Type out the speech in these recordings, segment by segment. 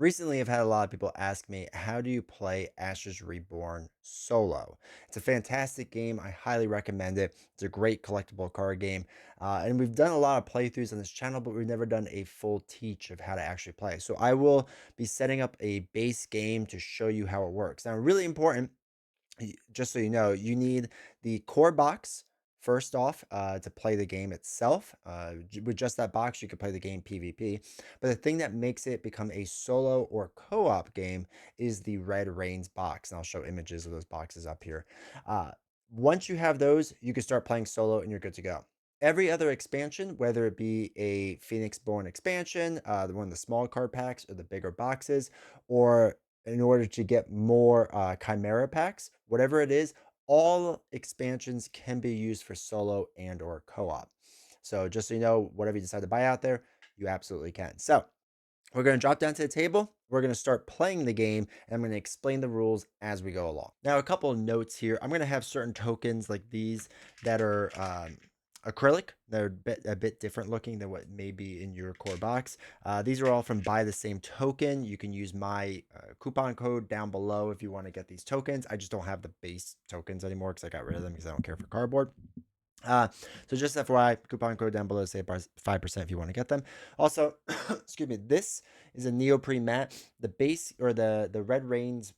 Recently, I've had a lot of people ask me, how do you play Ashes Reborn solo? It's a fantastic game. I highly recommend it. It's a great collectible card game. And we've done a lot of playthroughs on this channel, but we've never done a full teach of how to actually play. So I will be setting up a base game to show you how it works. Now, really important, just so you know, you need the core box first off to play the game itself. With just that box, you can play the game PvP. But the thing that makes it become a solo or co-op game is the Red Reigns box. And I'll show images of those boxes up here. Uh, Once you have those, you can start playing solo and you're good to go. Every other expansion, whether it be a Phoenix Born expansion, the one of the small card packs or the bigger boxes, or in order to get more Chimera packs, whatever it is, all expansions can be used for solo and or co-op. So just so you know, whatever you decide to buy out there, you absolutely can. So we're going to drop down to the table. We're going to start playing the game, and I'm going to explain the rules as we go along. Now, a couple of notes here. I'm going to have certain tokens like these that are acrylic. They're a bit different looking than what may be in your core box. These are all from Buy the Same Token. You can use my coupon code down below if you want to get these tokens. I just don't have the base tokens anymore because I got rid of them because I don't care for cardboard. So just FYI, coupon code down below, save 5% if you want to get them. Also, excuse me, this is a neoprene mat. The base or the Red Reigns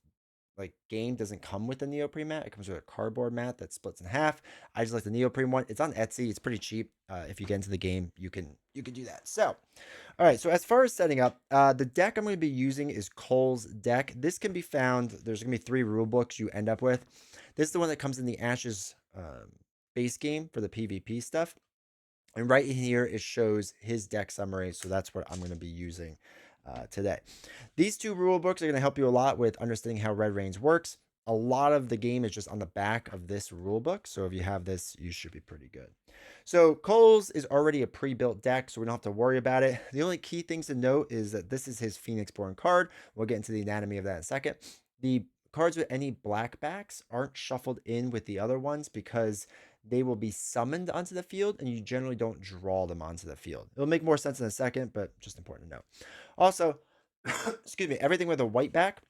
like game doesn't come with the neoprene mat. It comes with a cardboard mat that splits in half. I just like the neoprene one. It's on Etsy. It's pretty cheap. If you get into the game, you can do that. So, all right. So as far as setting up, the deck I'm going to be using is Cole's deck. This can be found. There's going to be 3 rule books you end up with. This is the one that comes in the Ashes base game for the PvP stuff. And right here, it shows his deck summary. So that's what I'm going to be using today. These 2 rule books are going to help you a lot with understanding how Red Reigns works. A lot of the game is just on the back of this rule book. So if you have this, you should be pretty good. So Cole's is already a pre-built deck, so we don't have to worry about it. The only key things to note is that this is his Phoenix Born card. We'll get into the anatomy of that in a second. The cards with any black backs aren't shuffled in with the other ones because they will be summoned onto the field and you generally don't draw them onto the field. It'll make more sense in a second, but just important to note. Also, excuse me, everything with a white back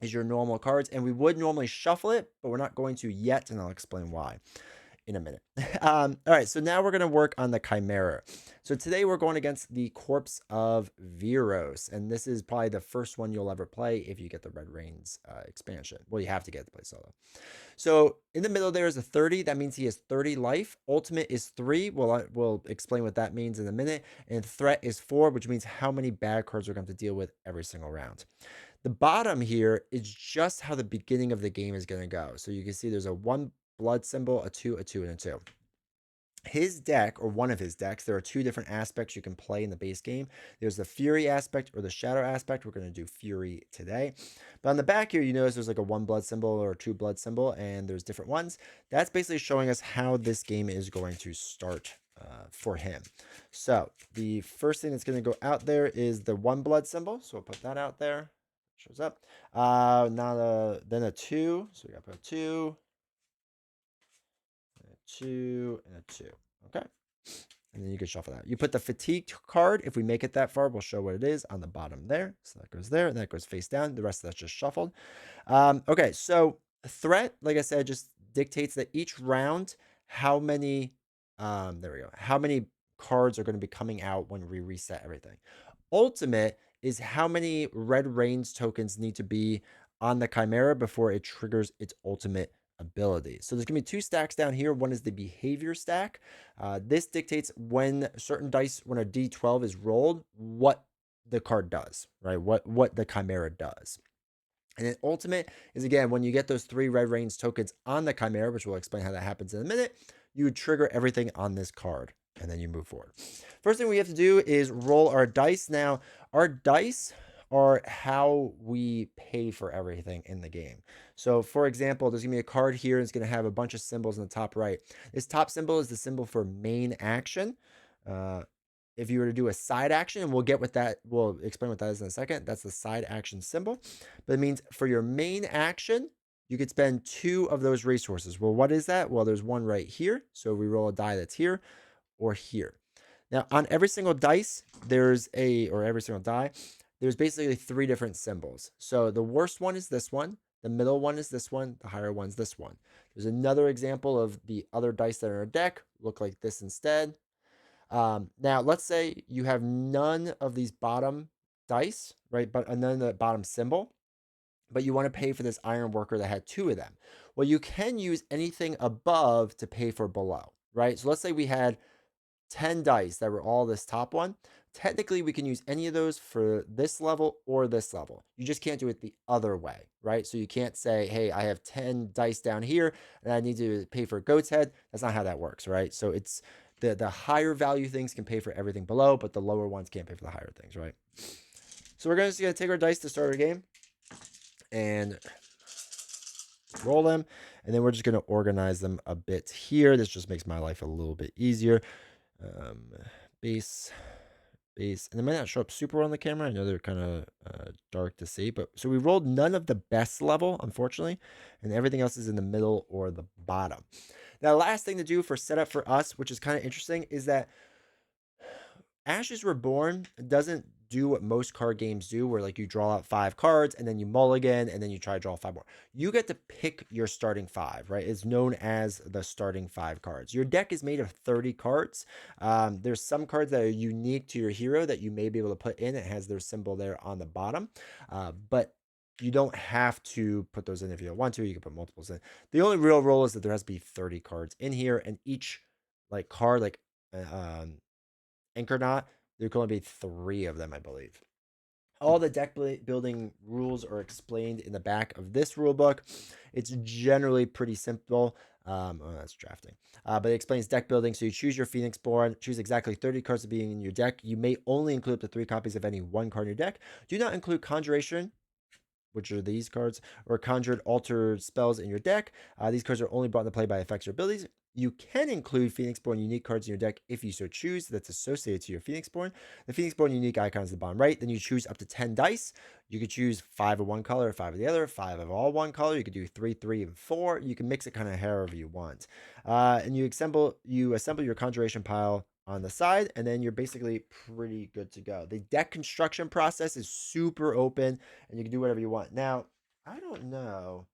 is your normal cards, and we would normally shuffle it, but we're not going to yet, and I'll explain why in a minute. All right, so now we're going to work on the Chimera. So today we're going against the Corpse of Viros, and this is probably the first one you'll ever play if you get the Red Reigns expansion. Well, you have to get to play solo. So in the middle there is a 30. That means he has 30 life. Ultimate is 3. We'll explain what that means in a minute. And threat is 4, which means how many bad cards we're going to have to deal with every single round. The bottom here is just how the beginning of the game is going to go. So you can see there's a 1 blood symbol, a 2, a 2, and a 2. His deck, or one of his decks, there are 2 different aspects you can play in the base game. There's the Fury aspect or the Shadow aspect. We're going to do Fury today. But on the back here, you notice there's like a 1 blood symbol or a 2 blood symbol, and there's different ones. That's basically showing us how this game is going to start for him. So the first thing that's going to go out there is the 1 blood symbol. So we'll put that out there. Shows up. Then a 2. So we got to put a 2. 2, and a 2. Okay. And then you can shuffle that. You put the fatigued card. If we make it that far, we'll show what it is on the bottom there. So that goes there, and that goes face down. The rest of that's just shuffled. Okay, so threat, like I said, just dictates that each round, how many, there we go, how many cards are going to be coming out when we reset everything. Ultimate is how many Red Reigns tokens need to be on the Chimera before it triggers its ultimate ability. So there's going to be 2 stacks down here. One is the behavior stack. This dictates when certain dice, when a D12 is rolled, what the card does, right? What the Chimera does. And then ultimate is, again, when you get those 3 Red Reigns tokens on the Chimera, which we'll explain how that happens in a minute, you would trigger everything on this card, and then you move forward. First thing we have to do is roll our dice. Now, our dice are how we pay for everything in the game. So, for example, there's going to be a card here. It's going to have a bunch of symbols in the top right. This top symbol is the symbol for main action. If you were to do a side action, and we'll get with that, we'll explain what that is in a second. That's the side action symbol. But it means for your main action, you could spend 2 of those resources. Well, what is that? Well, there's one right here. So we roll a die that's here or here. Now, on every single dice, or every single die, there's basically three different symbols. So the worst one is this one, the middle one is this one, the higher one's this one. There's another example of the other dice that are in our deck, look like this instead. Now, let's say you have none of these bottom dice, right? But none of the bottom symbol, but you want to pay for this iron worker that had two of them. Well, you can use anything above to pay for below, right? So let's say we had 10 dice that were all this top one. Technically, we can use any of those for this level or this level. You just can't do it the other way, right? So you can't say, hey, I have 10 dice down here and I need to pay for a goat's head. That's not how that works, right? So it's the higher value things can pay for everything below, but the lower ones can't pay for the higher things, right? So we're just going to take our dice to start our game and roll them. And then we're just going to organize them a bit here. This just makes my life a little bit easier. Base, and they might not show up super well on the camera. I know they're kind of dark to see, but so we rolled none of the best level, unfortunately, and everything else is in the middle or the bottom. Now, last thing to do for setup for us, which is kind of interesting, is that Ashes Reborn doesn't do what most card games do, where like you draw out 5 cards and then you mulligan and then you try to draw 5 more. You get to pick your starting 5, right? It's known as the starting 5 cards. Your deck is made of 30 cards. There's some cards that are unique to your hero that you may be able to put in. It has their symbol there on the bottom, but you don't have to put those in if you don't want to. You can put multiples in. The only real rule is that there has to be 30 cards in here, and each like card, like Anchornaut, there can only be 3 of them, I believe. All the deck building rules are explained in the back of this rule book. It's generally pretty simple. Oh, that's drafting. But it explains deck building. So you choose your Phoenixborn, choose exactly 30 cards to be in your deck. You may only include up to 3 copies of any one card in your deck. Do not include Conjuration, which are these cards, or conjured altered spells in your deck. These cards are only brought into play by effects or abilities. You can include Phoenixborn unique cards in your deck if you so choose that's associated to your Phoenixborn. The Phoenixborn unique icon is the bottom right. Then you choose up to 10 dice. You could choose 5 of one color, 5 of the other, 5 of all one color. You could do 3, 3, and 4. You can mix it kind of however you want. And you assemble your conjuration pile on the side, and then you're basically pretty good to go. The deck construction process is super open, and you can do whatever you want. Now, I don't know.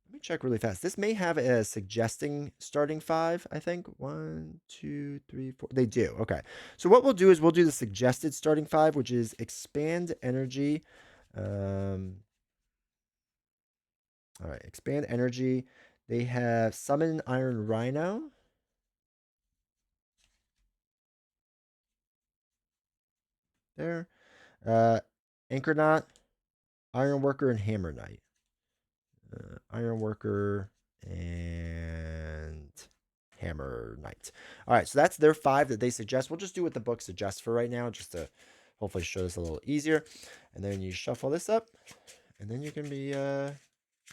Let me check really fast. This may have a suggesting starting 5, I think. 1, 2, 3, 4. They do. Okay. So what we'll do is we'll do the suggested starting 5, which is expand energy. All right. Expand energy. They have summon Iron Rhino. There. Anchornaut, Iron Worker, and Hammer Knight. Iron Worker and Hammer Knight. All right, so that's their 5 that they suggest. We'll just do what the book suggests for right now, just to hopefully show this a little easier. And then you shuffle this up, and then you can be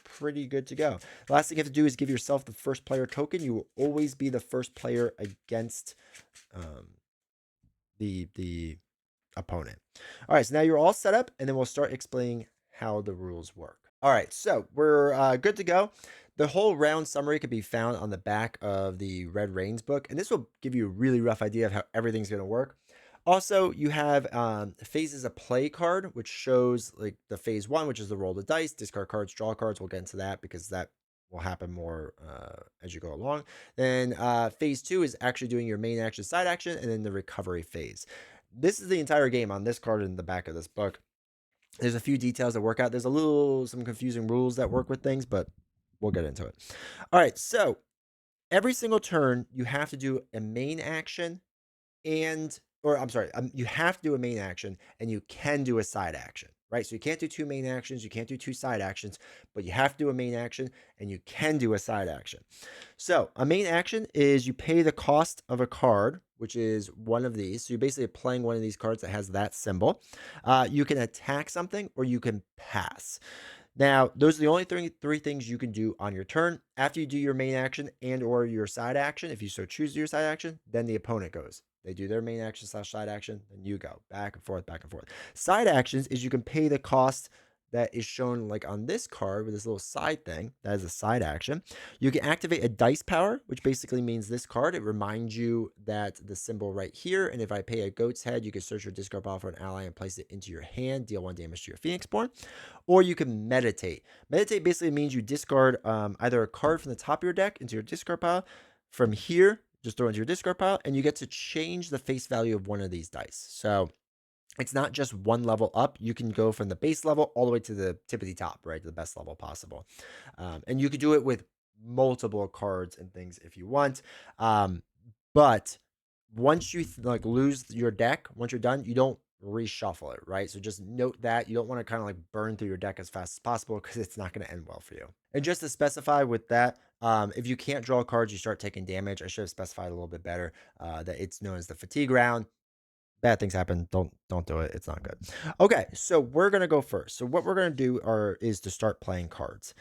pretty good to go. The last thing you have to do is give yourself the first player token. You will always be the first player against the opponent. All right, so now you're all set up, and then we'll start explaining how the rules work. All right, so we're good to go. The whole round summary can be found on the back of the Red Reigns book, and this will give you a really rough idea of how everything's going to work. Also, you have phases of play card, which shows like the phase 1, which is the roll the dice, discard cards, draw cards. We'll get into that because that will happen more as you go along. Then phase 2 is actually doing your main action, side action, and then the recovery phase. This is the entire game on this card in the back of this book. There's a few details that work out. There's some confusing rules that work with things, but we'll get into it. All right, so every single turn, you have to do a main action you have to do a main action and you can do a side action, right? So you can't do 2 main actions, you can't do 2 side actions, but you have to do a main action and you can do a side action. So a main action is you pay the cost of a card, which is one of these. So you're basically playing one of these cards that has that symbol. You can attack something or you can pass. Now, those are the only 3 things you can do on your turn. After you do your main action and or your side action, if you so choose to do your side action, then the opponent goes. They do their main action / side action, then you go back and forth, back and forth. Side actions is you can pay the cost that is shown like on this card with this little side thing. That is a side action. You can activate a dice power, which basically means this card, it reminds you that the symbol right here, and if I pay a goat's head, you can search your discard pile for an ally and place it into your hand, deal 1 damage to your Phoenixborn. Or you can meditate. Meditate basically means you discard either a card from the top of your deck into your discard pile. From here, just throw it into your discard pile, and you get to change the face value of one of these dice. So it's not just one level up. You can go from the base level all the way to the tippity top, right? To the best level possible. And you could do it with multiple cards and things if you want. But once you like lose your deck, once you're done, you don't reshuffle it, right? So just note that you don't want to kind of like burn through your deck as fast as possible because it's not going to end well for you. And just to specify with that, if you can't draw cards, you start taking damage. I should have specified a little bit better that it's known as the fatigue round. Bad things happen. Don't do it. It's not good. Okay, so we're gonna go first. So what we're gonna do is to start playing cards.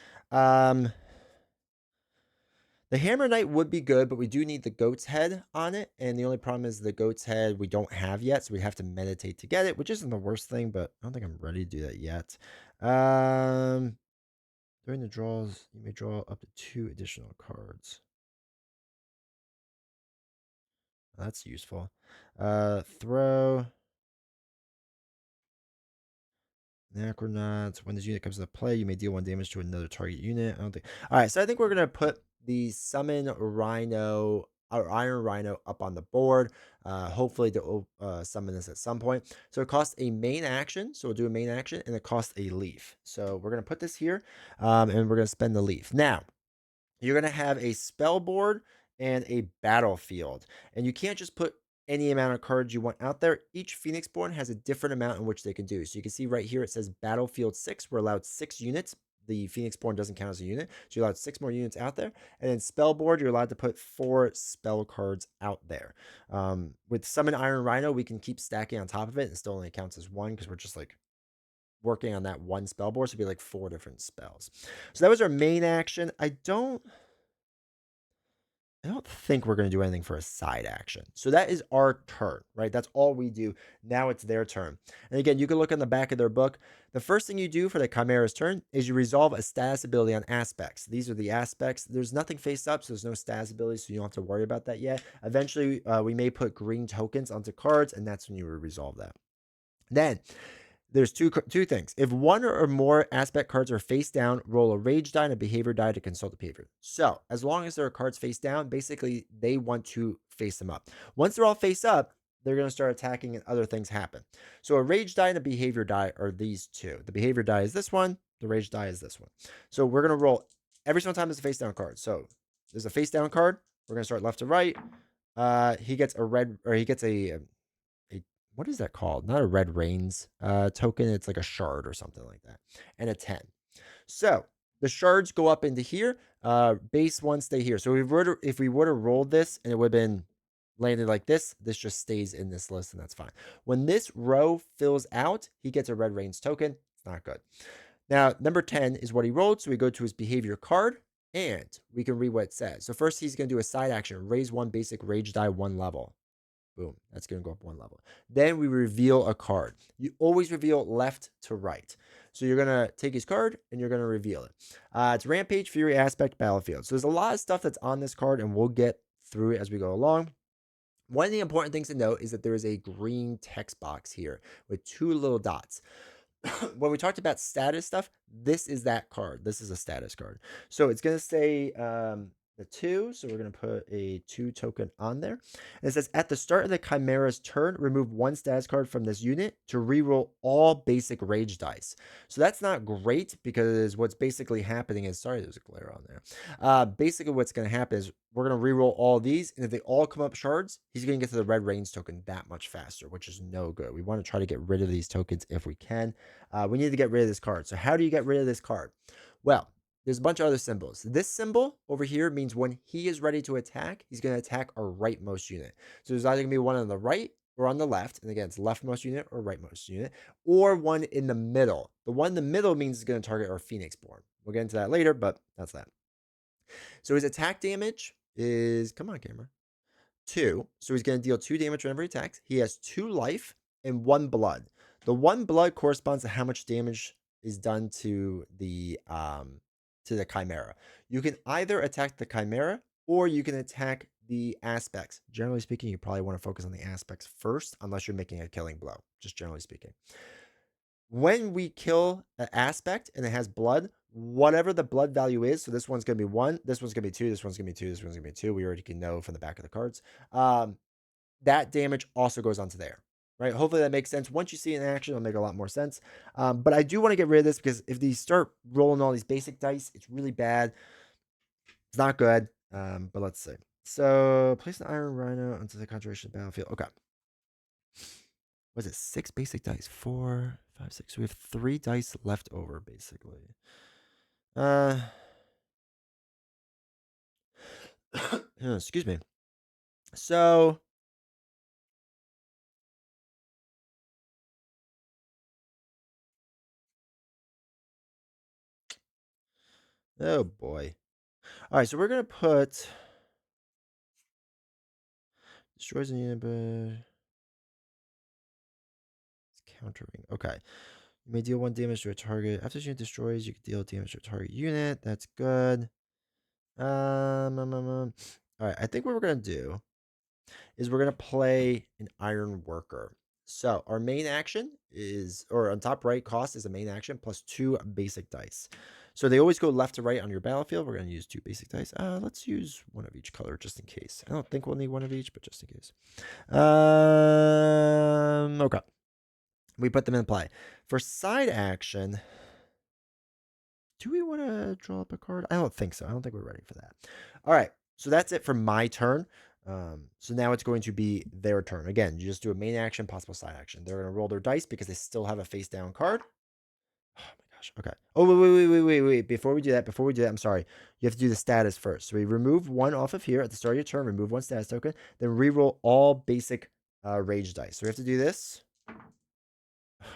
The Hammer Knight would be good, but we do need the Goat's Head on it. And the only problem is the Goat's Head we don't have yet, so we have to meditate to get it, which isn't the worst thing, but I don't think I'm ready to do that yet. During the draws, you may draw up to 2 additional cards. That's useful. Throw. Necronauts. When this unit comes into play, you may deal 1 damage to another target unit. I don't think. All right, so I think we're gonna put the Summon Rhino or Iron Rhino up on the board. Hopefully to summon this at some point. So it costs a main action. So we'll do a main action, and it costs a leaf. So we're gonna put this here, and we're gonna spend the leaf. Now, you're going to have a spell board and a battlefield. And you can't just put any amount of cards you want out there. Each Phoenixborn has a different amount in which they can do. So you can see right here it says Battlefield 6. We're allowed 6 units. The Phoenixborn doesn't count as a unit. So you're allowed 6 more units out there. And then spell board, you're allowed to put 4 spell cards out there. With Summon Iron Rhino, we can keep stacking on top of it and still only counts as 1 because we're just like working on that one spell board. So it'd be like 4 different spells. So that was our main action. I don't think we're going to do anything for a side action. So that is our turn, right? That's all we do. Now it's their turn. And again, you can look on the back of their book. The first thing you do for the Chimera's turn is you resolve a status ability on aspects. These are the aspects. There's nothing face up, so there's no status ability, so you don't have to worry about that yet. Eventually, we may put green tokens onto cards, and that's when you will resolve that. Then there's two things. If one or more aspect cards are face down, roll a rage die and a behavior die to consult the behavior. So as long as there are cards face down, basically they want to face them up. Once they're all face up, they're going to start attacking and other things happen. So a rage die and a behavior die are these two. The behavior die is this one. The rage die is this one. So we're going to roll every single time there's a face down card. So there's a face down card. We're going to start left to right. He gets a red, or he gets a what is that called? Not a red rains token. It's like a shard or something like that. And a 10. So the shards go up into here. Base 1 stay here. So if we would have rolled this and it would have been landed like this just stays in this list and that's fine. When this row fills out, he gets a red rains token. It's not good. Now, number 10 is what he rolled. So we go to his behavior card and we can read what it says. So first he's going to do a side action. Raise 1 basic rage die 1 level. Boom. That's going to go up 1 level. Then we reveal a card. You always reveal left to right. So you're going to take his card and you're going to reveal it. It's Rampage, Fury, Aspect, Battlefield. So there's a lot of stuff that's on this card and we'll get through it as we go along. One of the important things to note is that there is a green text box here with 2 little dots. When we talked about status stuff, this is that card. This is a status card. So it's going to say the 2. So we're going to put a 2 token on there. And it says at the start of the Chimera's turn, remove 1 status card from this unit to reroll all basic rage dice. So that's not great because what's basically happening is, sorry, there's a glare on there. Basically what's going to happen is we're going to reroll all these. And if they all come up shards, he's going to get to the red range token that much faster, which is no good. We want to try to get rid of these tokens if we can. We need to get rid of this card. So how do you get rid of this card? Well, there's a bunch of other symbols. This symbol over here means when he is ready to attack, he's going to attack our rightmost unit. So there's either going to be one on the right or on the left. And again, it's leftmost unit or rightmost unit, or one in the middle. The one in the middle means it's going to target our Phoenixborn. We'll get into that later, but that's that. So his attack damage is, come on, camera, 2. So he's going to deal 2 damage whenever he attacks. He has 2 life and 1 blood. The 1 blood corresponds to how much damage is done to the Chimera. You can either attack the Chimera or you can attack the aspects. Generally speaking, you probably want to focus on the aspects first, unless you're making a killing blow, just generally speaking. When we kill an aspect and it has blood, whatever the blood value is, so this one's going to be 1, this one's going to be 2, this one's going to be 2, this one's going to be 2. We already can know from the back of the cards. That damage also goes onto there, right? Hopefully that makes sense. Once you see it in action, it'll make a lot more sense. But I do want to get rid of this because if they start rolling all these basic dice, it's really bad. It's not good. But let's see. So place an Iron Rhino onto the concentration battlefield. Okay. Was it 6 basic dice? 4, 5, 6. We have 3 dice left over, basically. Excuse me. So oh boy. All right, so we're gonna put destroys an unit, but it's countering. Okay. You may deal 1 damage to a target. After this unit destroys, you can deal damage to a target unit. That's good. All right, I think what we're gonna do is we're gonna play an Iron Worker. So our main action is, or on top right cost is a main action plus 2 basic dice. So they always go left to right on your battlefield. We're gonna use 2 basic dice. Let's use 1 of each color just in case. I don't think we'll need 1 of each, but just in case. Okay. We put them in play. For side action, do we want to draw up a card? I don't think so. I don't think we're ready for that. All right. So that's it for my turn. So now it's going to be their turn. Again, you just do a main action, possible side action. They're going to roll their dice because they still have a face down card. Oh my gosh. Okay. Oh, wait. Before we do that, I'm sorry. You have to do the status first. So we remove 1 off of here at the start of your turn, remove 1 status token, then reroll all basic rage dice. So we have to do this.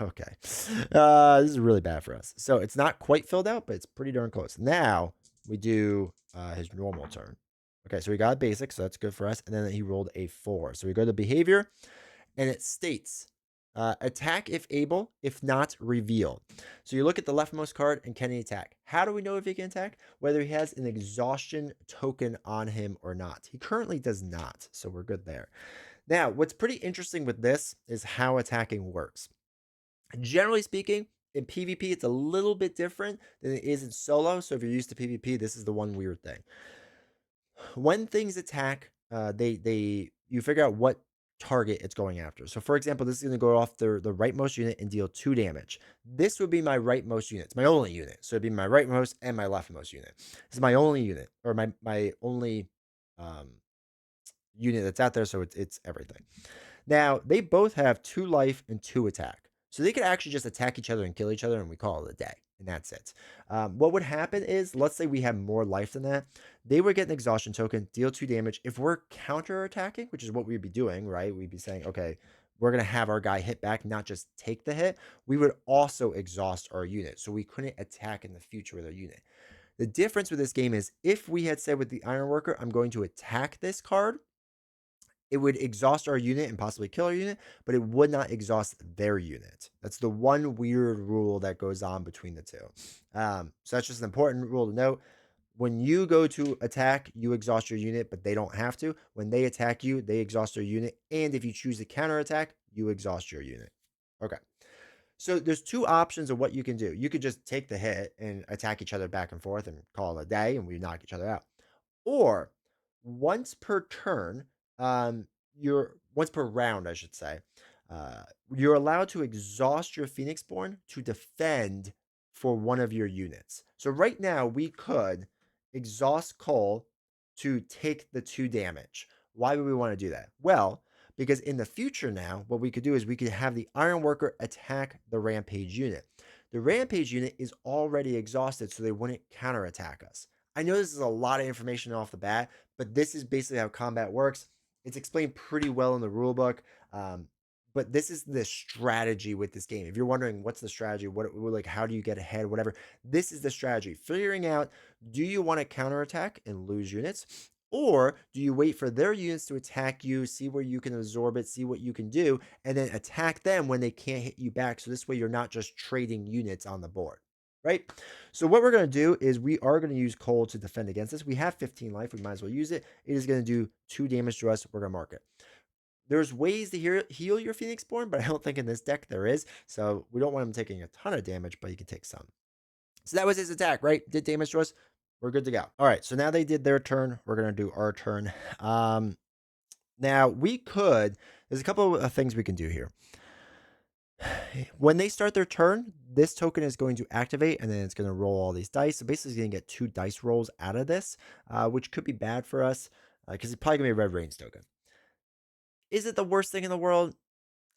Okay. This is really bad for us. So it's not quite filled out, but it's pretty darn close. Now we do his normal turn. Okay, so we got a basic, so that's good for us. And then he rolled a 4. So we go to behavior, and it states attack if able, if not, reveal. So you look at the leftmost card, and can he attack? How do we know if he can attack? Whether he has an exhaustion token on him or not. He currently does not, so we're good there. Now, what's pretty interesting with this is how attacking works. Generally speaking, in PvP, it's a little bit different than it is in solo. So if you're used to PvP, this is the one weird thing. When things attack, you figure out what target it's going after. So for example, this is going to go off the rightmost unit and deal 2 damage. This would be my rightmost unit. It's my only unit. So it'd be my rightmost and my leftmost unit. This is my only unit, or my only unit that's out there. So it's everything. Now, they both have 2 life and 2 attack. So they could actually just attack each other and kill each other, and we call it a day. And that's it. What would happen is, let's say we have more life than that. They would get an exhaustion token, deal 2 damage. If we're counter-attacking, which is what we'd be doing, right? We'd be saying, okay, we're going to have our guy hit back, not just take the hit. We would also exhaust our unit. So we couldn't attack in the future with our unit. The difference with this game is, if we had said with the Ironworker, I'm going to attack this card, it would exhaust our unit and possibly kill our unit, but it would not exhaust their unit. That's the one weird rule that goes on between the two. So that's just an important rule to note. When you go to attack, you exhaust your unit, but they don't have to. When they attack you, they exhaust their unit. And if you choose to counterattack, you exhaust your unit. Okay. So there's 2 options of what you can do. You could just take the hit and attack each other back and forth and call it a day, and we knock each other out. Or once per turn, you're once per round, I should say, you're allowed to exhaust your Phoenixborn to defend for 1 of your units. So right now we could exhaust Cole to take the 2 damage. Why would we want to do that? Well, because in the future now, what we could do is we could have the Ironworker attack the Rampage unit. The Rampage unit is already exhausted, so they wouldn't counterattack us. I know this is a lot of information off the bat, but this is basically how combat works. It's explained pretty well in the rulebook, but this is the strategy with this game. If you're wondering what's the strategy, like how do you get ahead, whatever, this is the strategy. Figuring out, do you want to counterattack and lose units, Or do you wait for their units to attack you, see where you can absorb it, see what you can do, and then attack them when they can't hit you back? So this way you're not just trading units on the board, right? So what we're going to do is we are going to use coal to defend against this. We have 15 life. We might as well use it. It is going to do 2 damage to us. We're going to mark it. There's ways to heal your Phoenix Born, but I don't think in this deck there is. So we don't want him taking a ton of damage, but he can take some. So that was his attack, right? Did damage to us. We're good to go. All right, so now they did their turn. We're going to do our turn. Now, there's a couple of things we can do here. When they start their turn, this token is going to activate, and then it's going to roll all these dice. So basically, it's going to get 2 dice rolls out of this, which could be bad for us because it's probably going to be a red range token. Is it the worst thing in the world?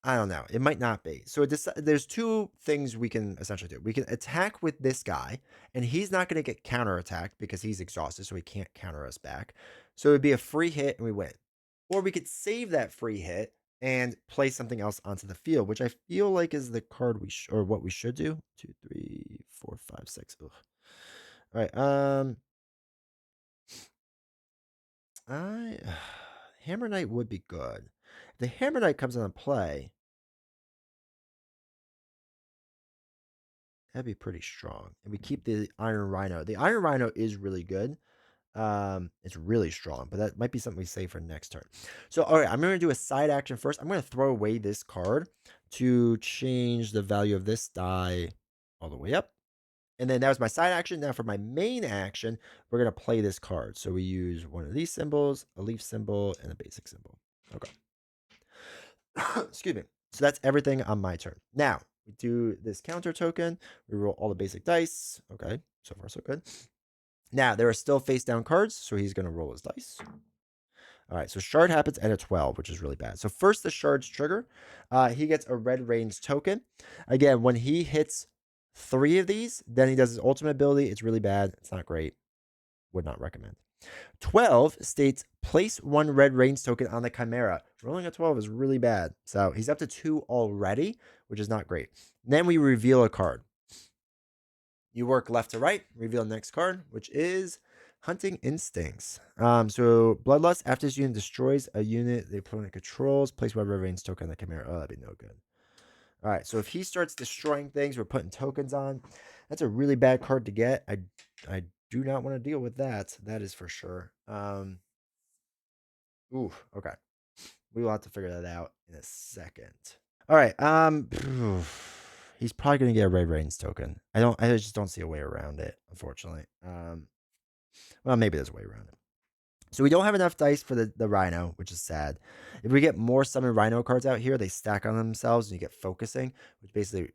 I don't know. It might not be. So there's 2 things we can essentially do. We can attack with this guy, and he's not going to get counterattacked because he's exhausted, so he can't counter us back. So it would be a free hit, and we win. Or we could save that free hit and play something else onto the field, which I feel like is the card or what we should do. 2, 3, 4, 5, 6. Ugh. All right. I Hammer Knight would be good. If the Hammer Knight comes into play, that'd be pretty strong. And we keep the Iron Rhino. The Iron Rhino is really good. It's really strong, but that might be something we save for next turn. So, all right, I'm going to do a side action first. I'm going to throw away this card to change the value of this die all the way up. And then that was my side action. Now for my main action, we're going to play this card. So we use one of these symbols, a leaf symbol, and a basic symbol. Okay. Excuse me. So that's everything on my turn. Now, we do this counter token. We roll all the basic dice. Okay, so far so good. Now, there are still face down cards, so he's going to roll his dice. All right, so shard happens at a 12, which is really bad. So first the shards trigger. He gets a red range token. Again, when he hits 3 of these, then he does his ultimate ability. It's really bad. It's not great. Would not recommend. 12 states place 1 red range token on the Chimera. Rolling a 12 is really bad. So he's up to 2 already, which is not great. Then we reveal a card. You work left to right, reveal the next card, which is Hunting Instincts. So Bloodlust, after this unit destroys a unit the opponent controls, place 1 red range token on the Chimera. Oh, that'd be no good. All right, so if he starts destroying things, we're putting tokens on. That's a really bad card to get. I do not want to deal with that. That is for sure. Ooh, okay. We will have to figure that out in a second. All right. He's probably gonna get a red range token. I just don't see a way around it, unfortunately. Well, maybe there's a way around it. So we don't have enough dice for the Rhino, which is sad. If we get more summon Rhino cards out here, they stack on themselves and you get focusing, which basically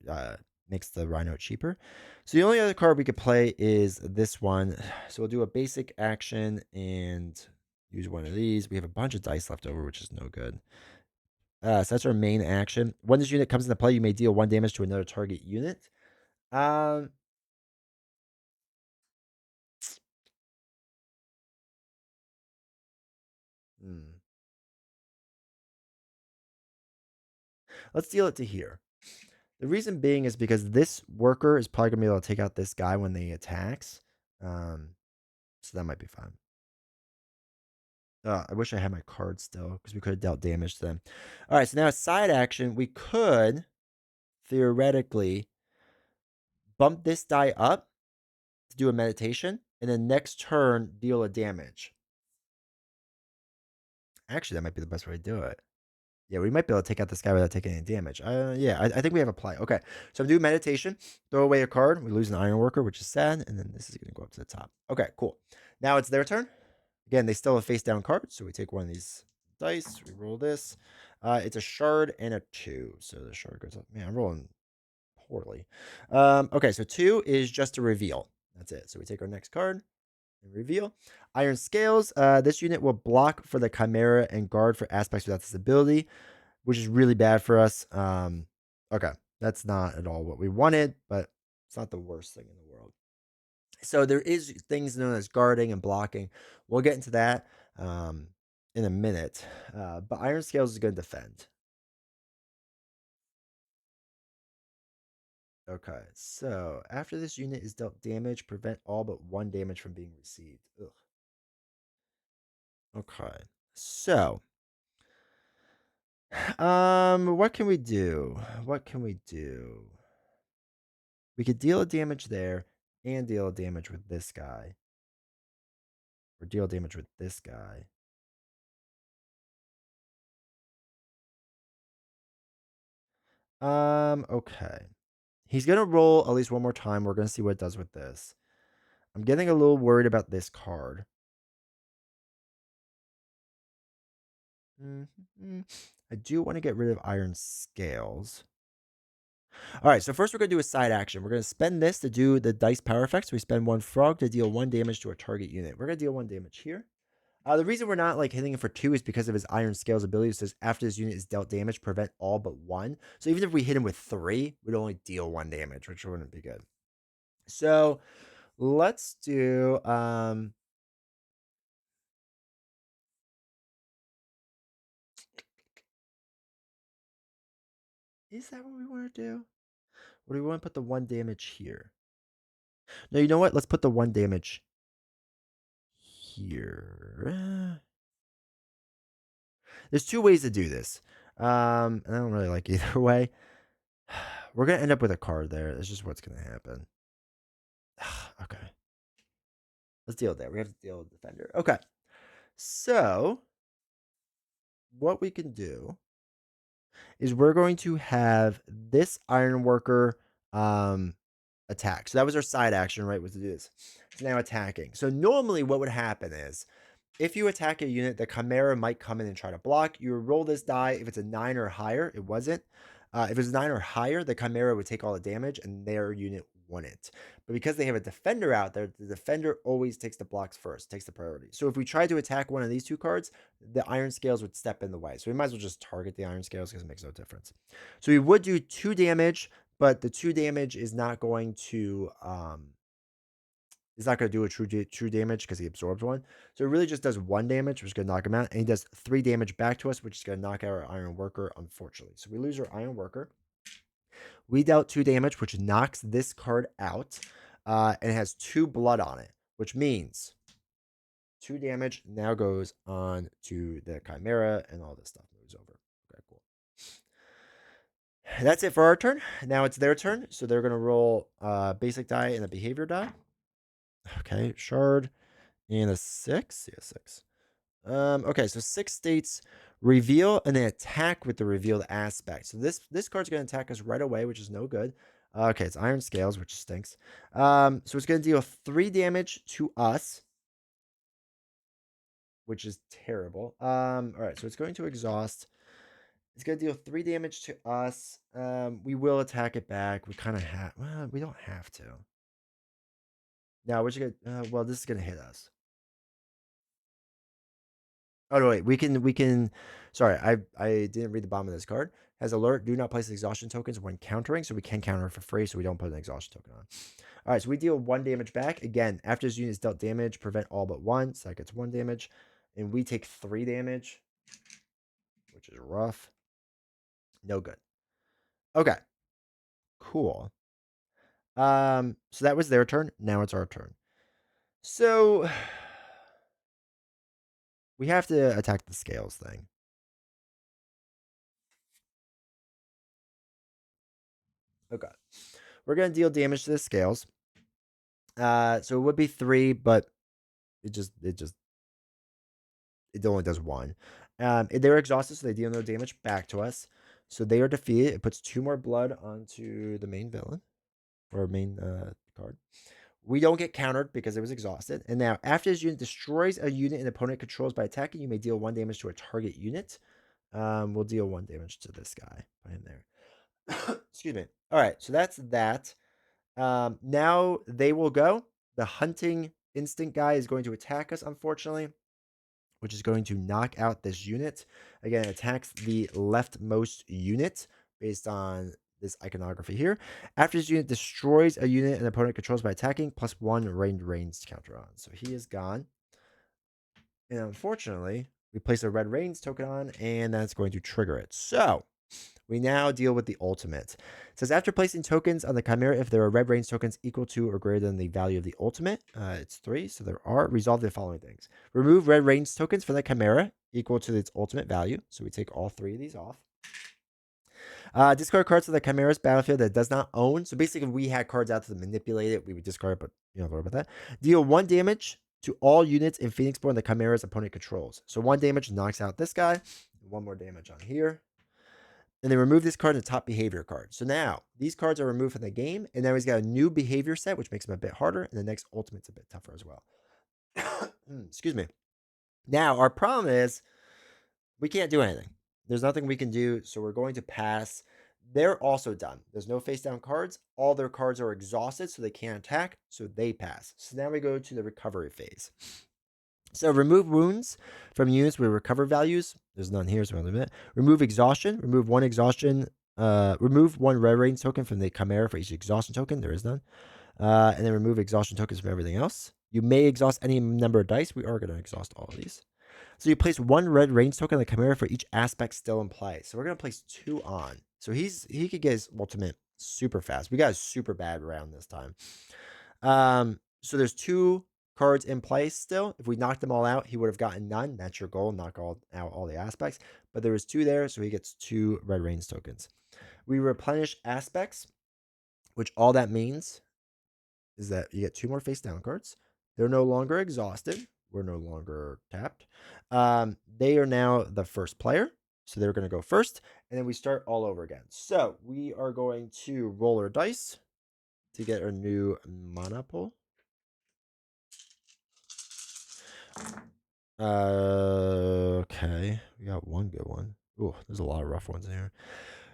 makes the Rhino cheaper. So the only other card we could play is this one. So we'll do a basic action and use one of these. We have a bunch of dice left over, which is no good. So that's our main action. When this unit comes into play, you may deal 1 damage to another target unit. Um, hmm. Let's deal it to here. The reason being is because this worker is probably gonna be able to take out this guy when they attacks. Um, so that might be fine. I wish I had my card still because we could have dealt damage to them. All right, so now a side action, we could theoretically bump this die up to do a meditation, and then next turn deal a damage. Actually, that might be the best way to do it. Yeah, we might be able to take out this guy without taking any damage. Yeah, I think we have a play. Okay, so I'm doing meditation. Throw away a card. We lose an Iron Worker, which is sad. And then this is going to go up to the top. Okay, cool. Now it's their turn. Again, they still have face down cards. So we take one of these dice. We roll this. It's a shard and a 2. So the shard goes up. Man, I'm rolling poorly. Okay, so 2 is just a reveal. That's it. So we take our next card and reveal. Iron Scales. This unit will block for the Chimera and guard for aspects without this ability, which is really bad for us. Okay, that's not at all what we wanted, but it's not the worst thing in the world. So there is things known as guarding and blocking. We'll get into that in a minute. But Iron Scales is going to defend. Okay, so after this unit is dealt damage, prevent all but 1 damage from being received. Ugh. Okay. So, what can we do? What can we do? We could deal a damage there and deal a damage with this guy. Or deal damage with this guy. Okay. He's gonna roll at least one more time. We're gonna see what it does with this. I'm getting a little worried about this card. I do want to get rid of Iron Scales. All right, so first we're going to do a side action. We're going to spend this to do the dice power effects. We spend one frog to deal 1 damage to a target unit. We're going to deal 1 damage here. The reason we're not like hitting it for 2 is because of his Iron Scales ability. It says after this unit is dealt damage, prevent all but 1. So even if we hit him with 3, we'd only deal 1 damage, which wouldn't be good. So let's do is that what we want to do? Or do we want to put the 1 damage here? No, you know what? Let's put the 1 damage here. There's 2 ways to do this. And I don't really like either way. We're going to end up with a card there. That's just what's going to happen. Okay. Let's deal with that. We have to deal with Defender. Okay. So, what we can do is we're going to have this Ironworker attack. So that was our side action, right? Was to do this. It's now attacking. So normally what would happen is if you attack a unit, the Chimera might come in and try to block. You roll this die. If it's a 9 or higher, it wasn't. If it was 9 or higher, the Chimera would take all the damage and their unit wouldn't. But because they have a defender out there, the defender always takes the blocks first, takes the priority. So if we try to attack one of these 2 cards, the Iron Scales would step in the way. So we might as well just target the Iron Scales because it makes no difference. So we would do 2 damage, but the 2 damage is not going to he's not going to do a true damage because he absorbs 1. So it really just does 1 damage, which is going to knock him out. And he does 3 damage back to us, which is going to knock out our Iron Worker, unfortunately. So we lose our Iron Worker. We dealt 2 damage, which knocks this card out. And it has 2 blood on it, which means 2 damage now goes on to the Chimera, and all this stuff moves over. Okay, cool. That's it for our turn. Now it's their turn. So they're going to roll basic die and a behavior die. Okay, shard and a 6. Yeah, 6. Okay, so 6 states reveal and then attack with the revealed aspect. So this card's going to attack us right away, which is no good. Okay, it's Iron Scales, which stinks. So it's going to deal 3 damage to us, which is terrible. All right, so it's going to exhaust. It's going to deal 3 damage to us. We will attack it back. We kind of have. Well, we don't have to. Now, which is gonna. Well, this is going to hit us. Oh no, wait. We can. Sorry, I didn't read the bottom of this card. Has alert. Do not place exhaustion tokens when countering, so we can counter for free, so we don't put an exhaustion token on. All right, so we deal 1 damage back again after this unit is dealt damage. Prevent all but 1, so that gets 1 damage, and we take 3 damage, which is rough. No good. Okay, cool. So that was their turn. Now it's our turn. So we have to attack the scales thing. Okay. We're gonna deal damage to the scales. So it would be 3, but it only does 1. They're exhausted, so they deal no damage back to us. So they are defeated. It puts 2 more blood onto the main villain or main card. We don't get countered because it was exhausted. And now, after this unit destroys a unit an opponent controls by attacking, you may deal 1 damage to a target unit. We'll deal 1 damage to this guy. Put him there. Excuse me. All right, so that's that. Now they will go. The hunting instinct guy is going to attack us, unfortunately, which is going to knock out this unit. Again, it attacks the leftmost unit based on this iconography here. After this unit destroys a unit an opponent controls by attacking, +1 range to counter on. So he is gone. And unfortunately, we place a red range token on, and that's going to trigger it. So We now deal with the ultimate. It says after placing tokens on the Chimera, if there are red range tokens equal to or greater than the value of the ultimate, it's 3. So there are. Resolve the following things. Remove red range tokens from the Chimera equal to its ultimate value. So we take all 3 of these off. Discard cards to the Chimera's battlefield that it does not own. So basically, if we had cards out to manipulate it, we would discard it, but you don't worry about that. Deal 1 damage to all units in Phoenixborn the Chimera's opponent controls. So 1 damage knocks out this guy. 1 more damage on here. And then remove this card and top behavior card. So now these cards are removed from the game, and now he's got a new behavior set, which makes him a bit harder, and the next ultimate's a bit tougher as well. Excuse me. Now our problem is we can't do anything. There's nothing we can do, so we're going to pass. They're also done. There's no face down cards. All their cards are exhausted, so they can't attack, so they pass. So now we go to the recovery phase. So remove wounds from units with recover values. There's none here, so we'll leave it. Remove exhaustion. Remove 1 exhaustion. Remove 1 red range token from the Chimera for each exhaustion token. There is none. And then remove exhaustion tokens from everything else. You may exhaust any number of dice. We are going to exhaust all of these. So you place 1 red range token on the Chimera for each aspect still in play. So we're going to place 2 on. So he could get his ultimate super fast. We got a super bad round this time. So there's 2 cards in place still. If we knocked them all out, he would have gotten none. That's your goal, knock out all the aspects. But there was 2 there, so he gets 2 red range tokens. We replenish aspects, which all that means is that you get 2 more face down cards. They're no longer exhausted. We're no longer tapped. They are now the first player. So they're going to go first. And then we start all over again. So we are going to roll our dice to get our new mana pool. Okay. We got 1 good one. Ooh, there's a lot of rough ones in here.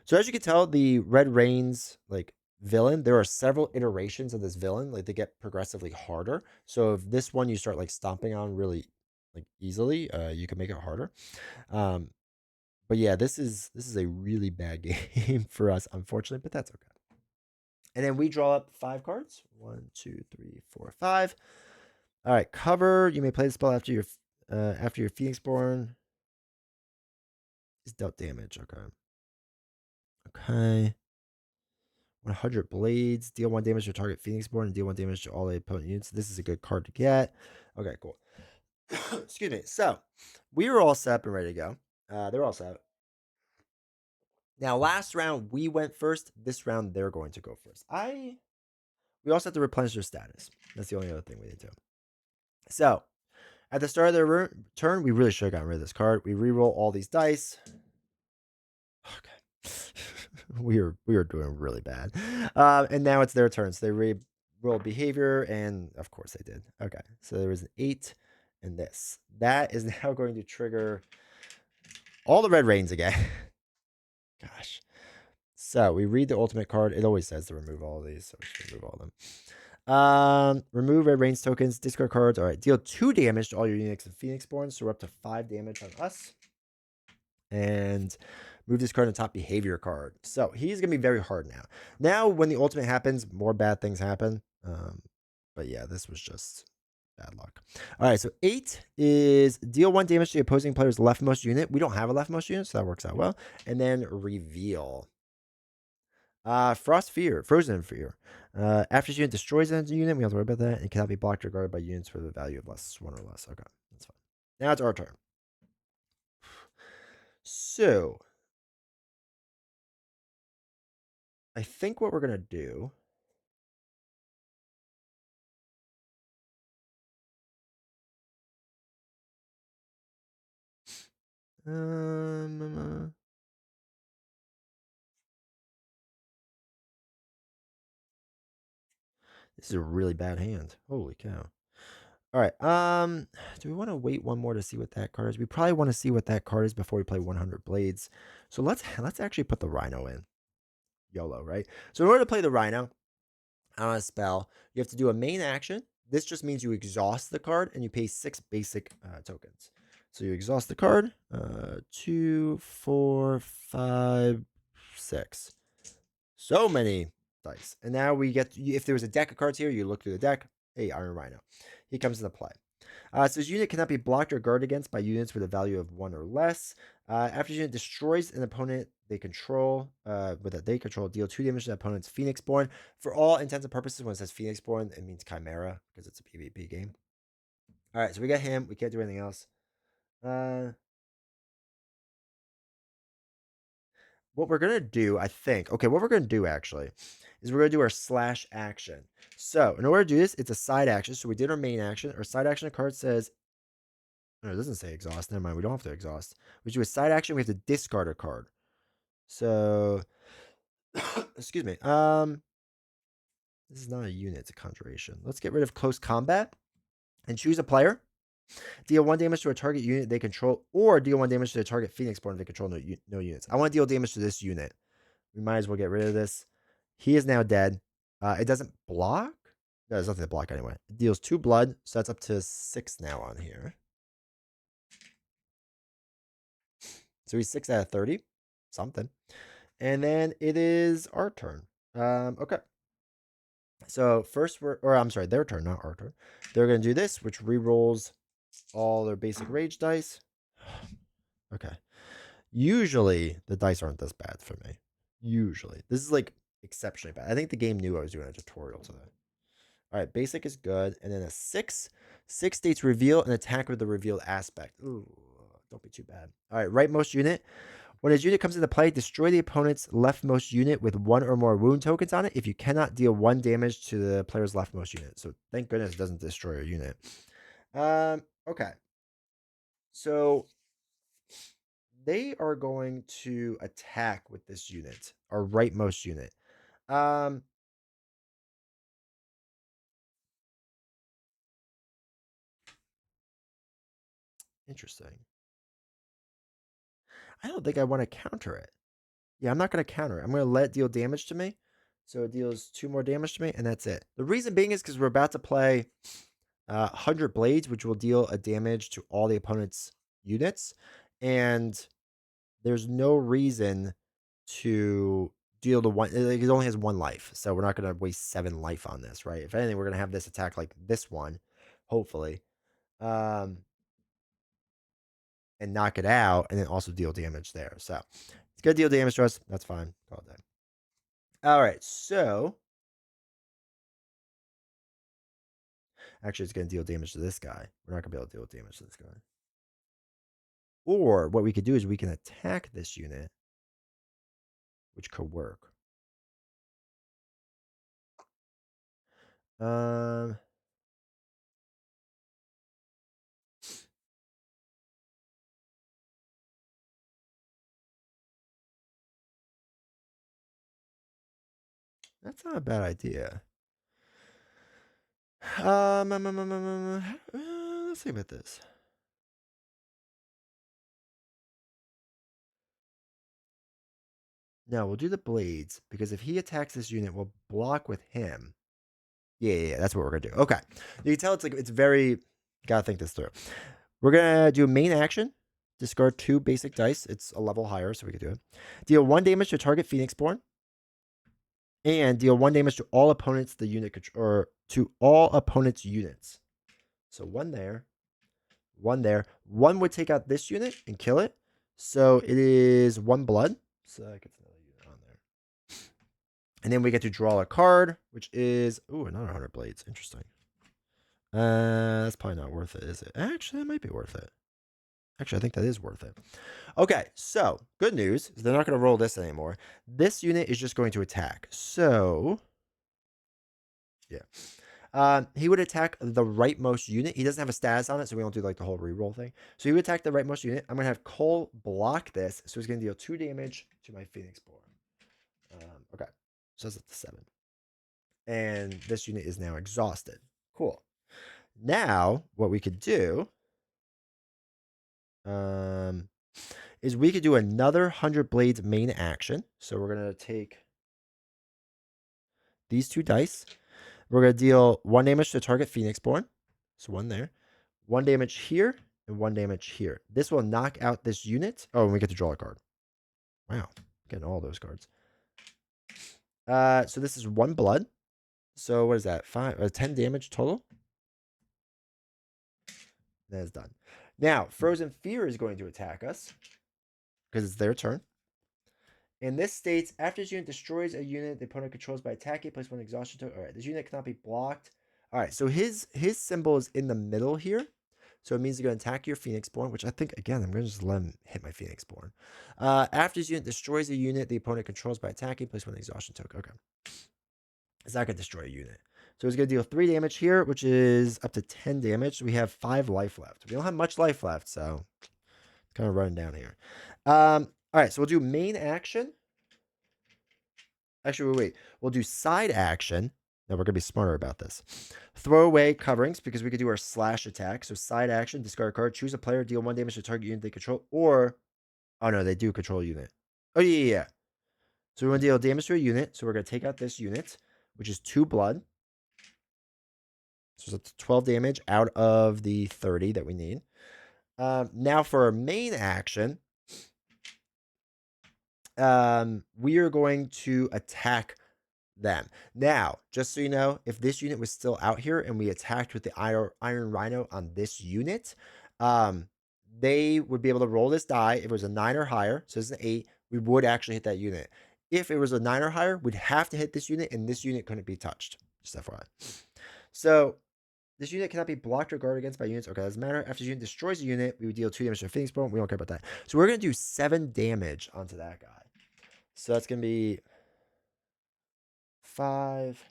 So as you can tell, the Red Rains, like, villain, there are several iterations of this villain. Like, they get progressively harder. So if this one you start, like, stomping on really, like, easily, you can make it harder. But yeah, this is a really bad game for us, unfortunately, but that's okay. And then we draw up 5 cards. 1, 2, 3, 4, 5. All right, cover. You may play the spell after your Phoenixborn is dealt damage. Okay. 100 blades. Deal 1 damage to target Phoenixborn and deal 1 damage to all the opponent units. This is a good card to get. Okay, cool. Excuse me. So we were all set up and ready to go. They're all set. Now, last round we went first. This round they're going to go first. We also have to replenish their status. That's the only other thing we need to. So at the start of their turn, we really should have gotten rid of this card. We re-roll all these dice. Okay. we were doing really bad. And now it's their turn. So they re-roll behavior, and of course they did. Okay. So there was an 8 and this. That is now going to trigger all the red rains again. Gosh. So we read the ultimate card. It always says to remove all of these, so we should remove all of them. Remove red range tokens, discard cards. All right, deal 2 damage to all your units in Phoenixborn, so we're up to 5 damage on us. And move this card in top behavior card. So he's gonna be very hard now. Now, when the ultimate happens, more bad things happen. But yeah, this was just bad luck. All right, so 8 is deal 1 damage to the opposing player's leftmost unit. We don't have a leftmost unit, so that works out well. And then reveal. Frozen Fear. After this unit destroys an unit, we don't have to worry about that. It cannot be blocked or guarded by units for the value of 1 or less. Okay, that's fine. Now it's our turn. So, I think what we're gonna do. This is a really bad hand. Holy cow. All right. Do we want to wait 1 more to see what that card is? We probably want to see what that card is before we play 100 blades. So let's actually put the Rhino in. YOLO, right? So in order to play the Rhino on a spell, you have to do a main action. This just means you exhaust the card and you pay 6 basic tokens. So you exhaust the card. 2, 4, 5, 6. So many dice. And now we get, if there was a deck of cards here, you look through the deck. Hey, Iron Rhino. He comes into play. So this unit cannot be blocked or guarded against by units with a value of 1 or less. After this unit destroys an opponent they control, deal 2 damage to the opponent's Phoenixborn. For all intents and purposes, when it says Phoenixborn, it means Chimera because it's a PvP game. All right, so we got him. We can't do anything else. What we're gonna do, I think, okay, what we're gonna do actually is we're gonna do our slash action. So in order to do this, it's a side action. So we did our main action. Our side action card says, no, it doesn't say exhaust. Never mind. We don't have to exhaust. We do a side action. We have to discard a card. So, excuse me. This is not a unit. It's a conjuration. Let's get rid of close combat and choose a player. Deal 1 damage to a target unit they control, or deal 1 damage to the target Phoenixborn if they control no units. I want to deal damage to this unit. We might as well get rid of this. He is now dead. It doesn't block. No, there's nothing to block anyway. It deals 2 blood, so that's up to 6 now on here. So he's 6 out of 30. Something. And then it is our turn. Okay. So first I'm sorry, their turn, not our turn. They're going to do this, which re-rolls all their basic rage dice. Okay. Usually the dice aren't this bad for me. Usually. This is like exceptionally bad. I think the game knew I was doing a tutorial today. All right, basic is good. And then a 6. 6 states reveal and attack with the revealed aspect. Ooh, don't be too bad. All right, rightmost unit. When his unit comes into play, destroy the opponent's leftmost unit with 1 or more wound tokens on it if you cannot deal 1 damage to the player's leftmost unit. So thank goodness it doesn't destroy your unit. Okay. So they are going to attack with this unit, our rightmost unit. Interesting. I don't think I want to counter it. Yeah, I'm not going to counter it. I'm going to let it deal damage to me. So it deals 2 more damage to me, and that's it. The reason being is because we're about to play 100 Blades, which will deal a damage to all the opponent's units. And there's no reason to deal the one. Like, it only has 1 life. So we're not going to waste 7 life on this, right? If anything, we're going to have this attack like this one, hopefully. And knock it out, and then also deal damage there. So it's going to deal damage to us. That's fine. Call it that. All right, so actually, it's going to deal damage to this guy. We're not going to be able to deal damage to this guy. Or what we could do is we can attack this unit, which could work. That's not a bad idea. Let's think about this. No, we'll do the blades because if he attacks this unit, we'll block with him. Yeah, that's what we're gonna do. Okay, you can tell it's very. Gotta think this through. We're gonna do a main action. Discard 2 basic dice. It's a level higher, so we can do it. Deal 1 damage to target Phoenixborn, and deal 1 damage to all opponents the unit or to all opponents' units. So 1 there, 1 there. 1 would take out this unit and kill it. So it is 1 blood. So that gets another unit on there. And then we get to draw a card, which is another 100 blades. Interesting. That's probably not worth it, is it? Actually, that might be worth it. Actually, I think that is worth it. Okay, so good news is they're not going to roll this anymore. This unit is just going to attack. So, yeah. He would attack the rightmost unit. He doesn't have a status on it, so we don't do like the whole reroll thing. So he would attack the rightmost unit. I'm going to have Cole block this, so he's going to deal 2 damage to my Phoenixborn. Okay, so that's up to 7. And this unit is now exhausted. Cool. Now, what we could do is we could do another 100 Blades main action. So we're going to take these 2 dice. We're going to deal 1 damage to target Phoenixborn. So 1 there. 1 damage here and 1 damage here. This will knock out this unit. Oh, and we get to draw a card. Wow. Getting all those cards. So this is 1 blood. So what is that? 10 damage total. That is done. Now, Frozen Fear is going to attack us because it's their turn. And this states after this unit destroys a unit the opponent controls by attacking, place one exhaustion token. All right, this unit cannot be blocked. All right, so his symbol is in the middle here. So it means they're going to attack your Phoenixborn, which I think, again, I'm going to just let him hit my Phoenixborn. After this unit destroys a unit the opponent controls by attacking, place one exhaustion token. Okay. It's not going to destroy a unit. So it's going to deal 3 damage here, which is up to 10 damage. We have 5 life left. We don't have much life left, so it's kind of running down here. All right, so we'll do main action. Actually, wait. We'll do side action. Now we're going to be smarter about this. Throw away coverings because we could do our slash attack. So side action, discard a card, choose a player, deal 1 damage to target unit they control, or... Oh, no, they do control a unit. Oh, yeah. So we're going to deal damage to a unit. So we're going to take out this unit, which is 2 blood. So it's up to 12 damage out of the 30 that we need. Now for our main action, we are going to attack them. Now, just so you know, if this unit was still out here and we attacked with the Iron Rhino on this unit, they would be able to roll this die. If it was a 9 or higher, so it's an 8, we would actually hit that unit. If it was a 9 or higher, we'd have to hit this unit, and this unit couldn't be touched. Just FYI. So, this unit cannot be blocked or guarded against by units. Okay, doesn't matter. After the unit destroys a unit, we would deal 2 damage to a Phoenixborn. We don't care about that. So we're going to do 7 damage onto that guy. So that's going to be 5,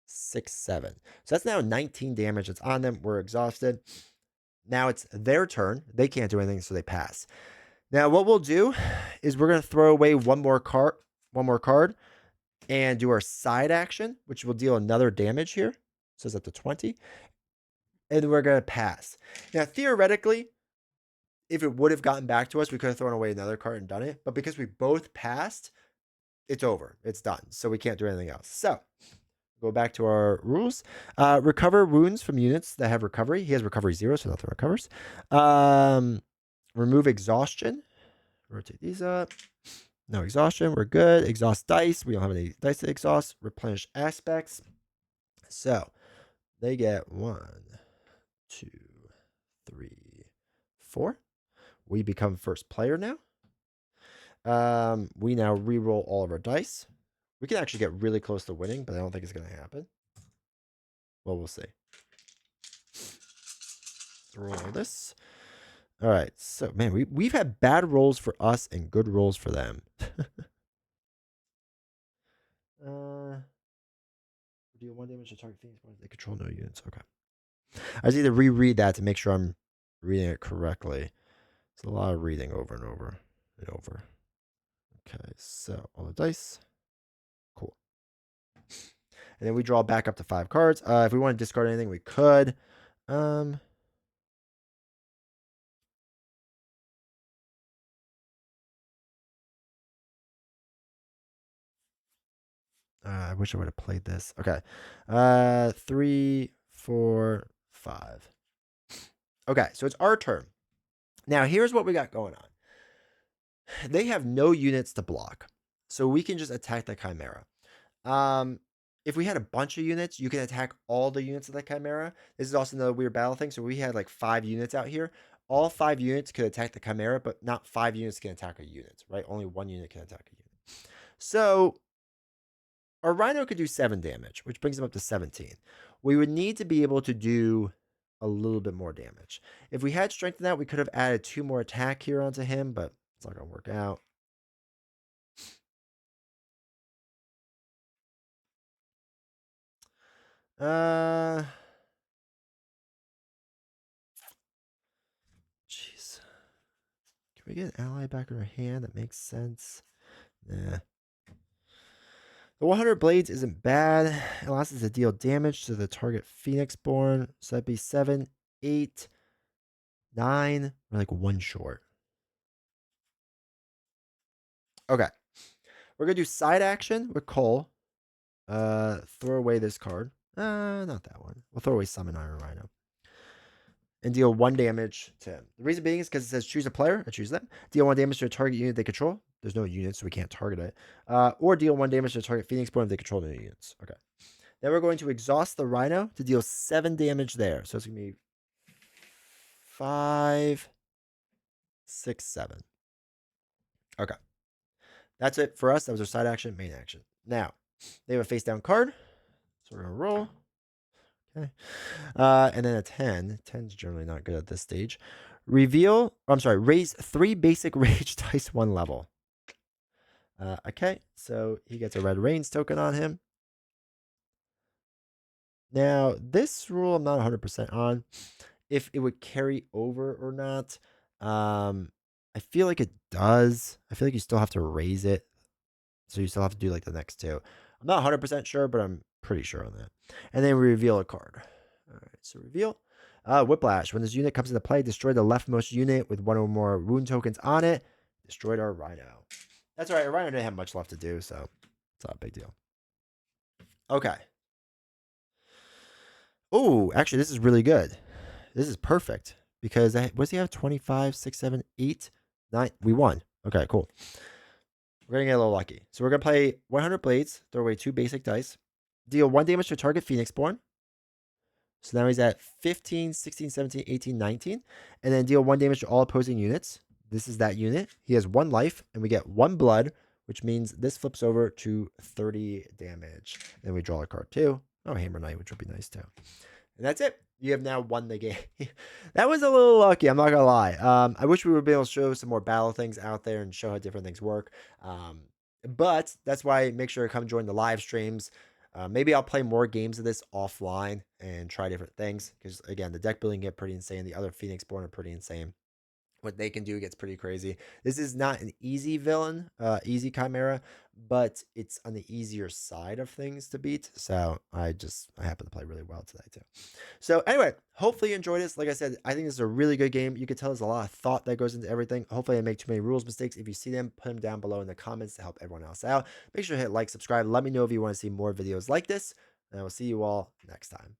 6, 7. So that's now 19 damage that's on them. We're exhausted. Now it's their turn. They can't do anything, so they pass. Now what we'll do is we're going to throw away one more card, and do our side action, which will deal another damage here. So it's up to 20. And we're going to pass. Now, theoretically, if it would have gotten back to us, we could have thrown away another card and done it. But because we both passed, it's over. It's done. So we can't do anything else. So go back to our rules. Recover wounds from units that have recovery. He has recovery 0, so nothing recovers. Remove exhaustion. Rotate these up. No exhaustion. We're good. Exhaust dice. We don't have any dice to exhaust. Replenish aspects. So they get 1, 2, 3, 4. We become first player now. We now re-roll all of our dice. We can actually get really close to winning, but I don't think it's going to happen. Well, we'll see. Roll this. All right. So, man, we've had bad rolls for us and good rolls for them. Deal 1 damage to target Phoenix. They control no units. Okay. I just need to reread that to make sure I'm reading it correctly. It's a lot of reading over and over and over. Okay, so all the dice. Cool. And then we draw back up to 5 cards. If we want to discard anything, we could. I wish I would have played this. Okay. 3, 4, 5. Okay, so it's our turn. Now, here's what we got going on. They have no units to block, so we can just attack the Chimera. If we had a bunch of units, you can attack all the units of the Chimera. This is also another weird battle thing. So we had like 5 units out here. All 5 units could attack the Chimera, but not 5 units can attack a unit, right? Only 1 unit can attack a unit. So our Rhino could do 7 damage, which brings him up to 17. We would need to be able to do a little bit more damage. If we had strength in that, we could have added 2 more attack here onto him, but it's not going to work out. Jeez. Can we get an ally back in our hand that makes sense? Nah. The 100 blades isn't bad. It allows us to deal damage to the target Phoenixborn. So that'd be 7, 8, 9. We're like 1 short. Okay. We're going to do side action with Cole. Throw away this card. Not that one. We'll throw away Summon Iron Rhino. And deal 1 damage to him. The reason being is because it says choose a player. I choose them. Deal 1 damage to a target unit they control. There's no units, so we can't target it. Or deal 1 damage to a target Phoenixborn if they control no units. Okay. Then we're going to exhaust the Rhino to deal 7 damage there. So it's going to be 5, 6, 7. Okay. That's it for us. That was our side action, main action. Now, they have a face down card. So we're going to roll. Okay. And then a 10. 10's generally not good at this stage. Raise 3 basic rage dice 1 level. Okay, so he gets a red reigns token on him. Now, this rule I'm not 100% on if it would carry over or not. I feel like it does. I feel like you still have to raise it. So you still have to do like the next two. I'm not 100% sure, but I'm pretty sure on that. And then we reveal a card. All right, so reveal. Whiplash. When this unit comes into play, destroy the leftmost unit with 1 or more wound tokens on it. Destroyed our Rhino. That's all right. Our Rhino didn't have much left to do, so it's not a big deal. Okay. Oh, actually, this is really good. This is perfect because what does he have? 25, 6, 7, 8, 9. We won. Okay, cool. We're going to get a little lucky. So we're going to play 100 blades, throw away 2 basic dice, deal 1 damage to target Phoenixborn. So now he's at 15, 16, 17, 18, 19. And then deal 1 damage to all opposing units. This is that unit. He has 1 life, and we get 1 blood, which means this flips over to 30 damage. Then we draw a card too. Oh, Hammer Knight, which would be nice too. And that's it. You have now won the game. That was a little lucky, I'm not going to lie. I wish we would be able to show some more battle things out there and show how different things work. But that's why make sure to come join the live streams. Maybe I'll play more games of this offline and try different things. Because, again, the deck building get pretty insane. The other Phoenixborn are pretty insane. What they can do gets pretty crazy. This is not an easy villain, easy Chimera, but it's on the easier side of things to beat. So I happen to play really well today too. So anyway, hopefully you enjoyed this. Like I said, I think this is a really good game. You can tell there's a lot of thought that goes into everything. Hopefully I make too many rules mistakes. If you see them, put them down below in the comments to help everyone else out. Make sure to hit like, subscribe. Let me know if you want to see more videos like this. And I will see you all next time.